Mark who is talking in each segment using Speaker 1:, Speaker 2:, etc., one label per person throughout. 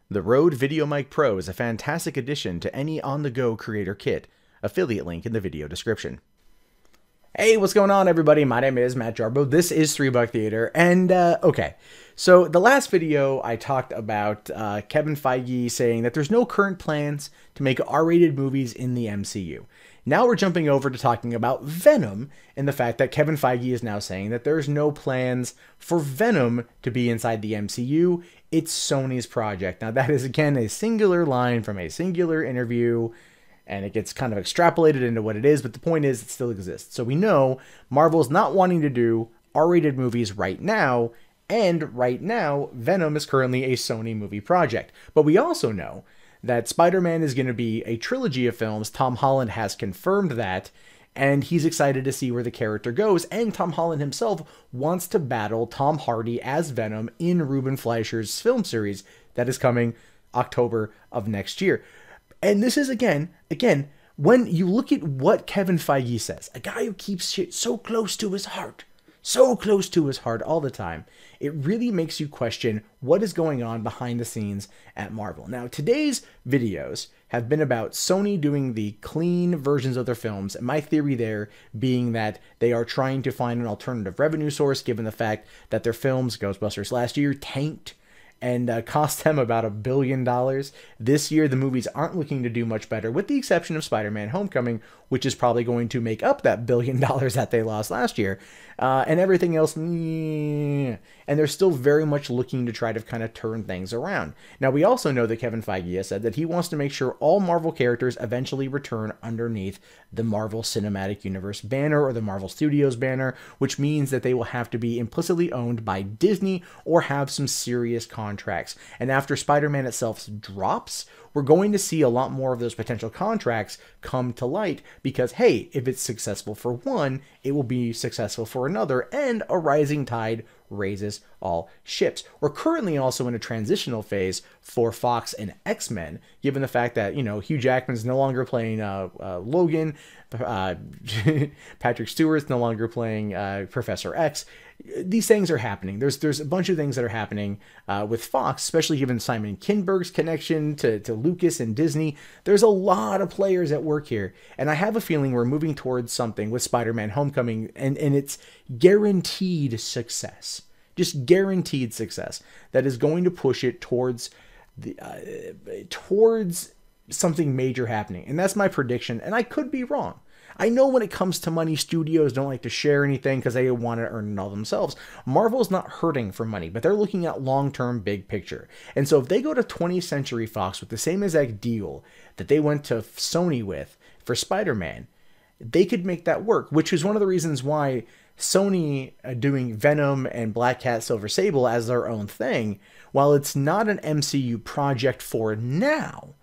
Speaker 1: The Rode VideoMic Pro is a fantastic addition to any on-the-go creator kit. Affiliate link in the video description. Hey, what's going on, everybody? My name is Matt Jarbo. This is 3 Buck Theater, and okay. So the last video I talked about Kevin Feige saying that there's no current plans to make R-rated movies in the MCU. Now we're jumping over to talking about Venom and the fact that Kevin Feige is now saying that there's no plans for Venom to be inside the MCU. It's Sony's project. Now that is again a singular line from a singular interview, and it gets kind of extrapolated into what it is, but the point is it still exists. So we know Marvel's not wanting to do R-rated movies right now, and right now Venom is currently a Sony movie project. But we also know that Spider-Man is going to be a trilogy of films. Tom Holland has confirmed that, and he's excited to see where the character goes, and Tom Holland himself wants to battle Tom Hardy as Venom in Ruben Fleischer's film series that is coming October of next year. And this is, again, when you look at what Kevin Feige says, a guy who keeps shit so close to his heart all the time, it really makes you question what is going on behind the scenes at Marvel. Now, today's videos have been about Sony doing the clean versions of their films, and my theory there being that they are trying to find an alternative revenue source, given the fact that their films, Ghostbusters last year, tanked and cost them about $1 billion. This year, the movies aren't looking to do much better, with the exception of Spider-Man Homecoming, which is probably going to make up that $1 billion that they lost last year. And everything else, and they're still very much looking to try to kind of turn things around. Now, we also know that Kevin Feige has said that he wants to make sure all Marvel characters eventually return underneath the Marvel Cinematic Universe banner or the Marvel Studios banner, which means that they will have to be implicitly owned by Disney or have some serious contracts. And after Spider-Man itself drops, we're going to see a lot more of those potential contracts come to light because, hey, if it's successful for one, it will be successful for another, and a rising tide raises all ships. We're currently also in a transitional phase for Fox and X-Men, given the fact that, you know, Hugh Jackman's no longer playing Logan, Patrick Stewart's no longer playing Professor X. These things are happening. There's a bunch of things that are happening with Fox, especially given Simon Kinberg's connection to Lucas and Disney. There's a lot of players at work here, and I have a feeling we're moving towards something with Spider-Man Homecoming, and it's guaranteed success. Just guaranteed success that is going to push it towards towards something major happening. And that's my prediction, and I could be wrong. I know when it comes to money, studios don't like to share anything because they want to earn it all themselves. Marvel's not hurting for money, but they're looking at long-term big picture. And so if they go to 20th Century Fox with the same exact deal that they went to Sony with for Spider-Man, they could make that work, which is one of the reasons why Sony doing Venom and Black Cat Silver Sable as their own thing, while it's not an MCU project for now,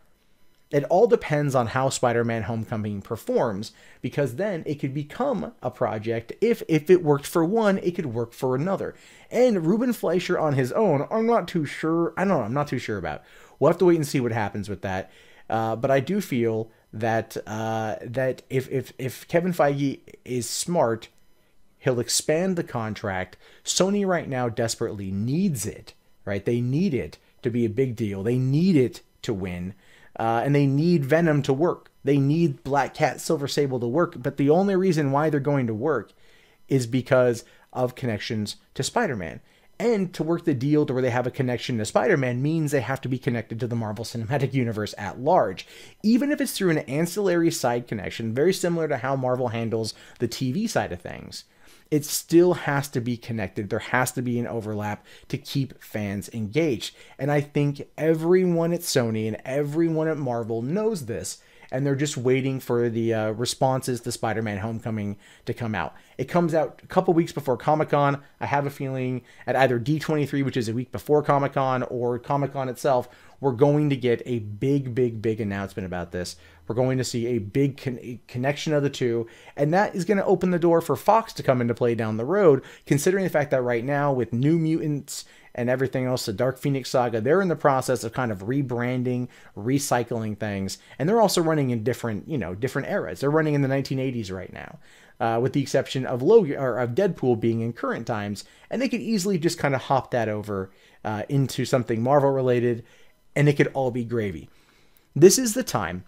Speaker 1: it all depends on how Spider-Man Homecoming performs, because then it could become a project. If it worked for one, it could work for another. And Ruben Fleischer on his own, I'm not too sure. I don't know. I'm not too sure about. We'll have to wait and see what happens with that. But I do feel that that if Kevin Feige is smart, he'll expand the contract. Sony right now desperately needs it, right? They need it to be a big deal. They need it to win. And they need Venom to work. They need Black Cat Silver Sable to work. But the only reason why they're going to work is because of connections to Spider-Man. And to work the deal to where they have a connection to Spider-Man means they have to be connected to the Marvel Cinematic Universe at large. Even if it's through an ancillary side connection, very similar to how Marvel handles the TV side of things, it still has to be connected. There has to be an overlap to keep fans engaged. And I think everyone at Sony and everyone at Marvel knows this, and they're just waiting for the responses to Spider-Man Homecoming to come out. It comes out a couple weeks before Comic-Con. I have a feeling at either D23, which is a week before Comic-Con, or Comic-Con itself, we're going to get a big announcement about this. We're going to see a big connection of the two, and that is going to open the door for Fox to come into play down the road, considering the fact that right now with New Mutants and everything else, the Dark Phoenix saga, they're in the process of kind of rebranding, recycling things, and they're also running in different eras. They're running in the 1980s right now, with the exception of Logan or of Deadpool being in current times, and they could easily just kind of hop that over into something Marvel related and it could all be gravy. This is the time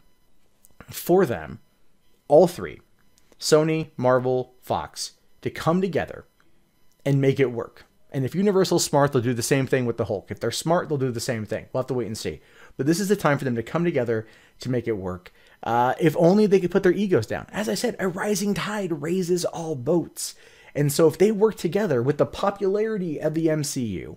Speaker 1: for them, all three, Sony, Marvel, Fox, to come together and make it work. And if Universal's smart, they'll do the same thing with the Hulk. If they're smart, they'll do the same thing. We'll have to wait and see. But this is the time for them to come together to make it work. If only they could put their egos down. As I said, a rising tide raises all boats. And so if they work together with the popularity of the MCU,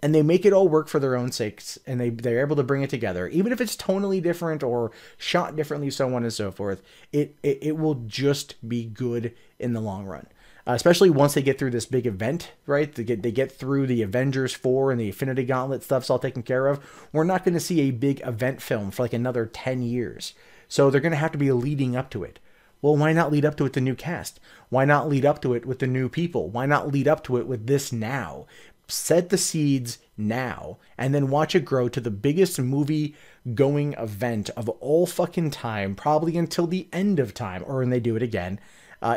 Speaker 1: and they make it all work for their own sakes, and they're able to bring it together, even if it's tonally different or shot differently, so on and so forth, it will just be good in the long run. Especially once they get through this big event, right? They get through the Avengers 4 and the Infinity Gauntlet stuff's all taken care of. We're not going to see a big event film for like another 10 years. So they're going to have to be leading up to it. Well, why not lead up to it with the new cast? Why not lead up to it with the new people? Why not lead up to it with this now? Set the seeds now, and then watch it grow to the biggest movie-going event of all fucking time, probably until the end of time, or when they do it again,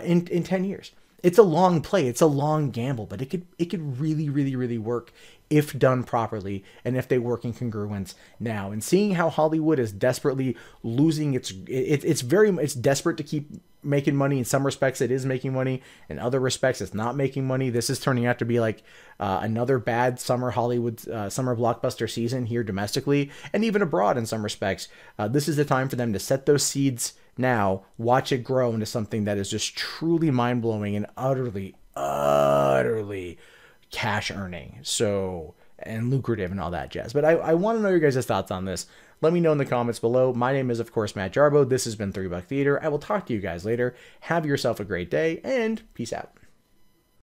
Speaker 1: in 10 years. It's a long play, it's a long gamble, but it could really, really, really work if done properly, and if they work in congruence now. And seeing how Hollywood is desperately losing it's desperate to keep making money. In some respects it is making money, in other respects it's not making money. This is turning out to be like another bad summer Hollywood summer blockbuster season here domestically, and even abroad in some respects. This is the time for them to set those seeds now, watch it grow into something that is just truly mind-blowing and utterly cash earning, so, and lucrative and all that jazz. But I want to know your guys' thoughts on this. Let me know in the comments below. My name is, of course, Matt Jarbo. This has been $3 Theater. I will talk to you guys later. Have yourself a great day, and peace out.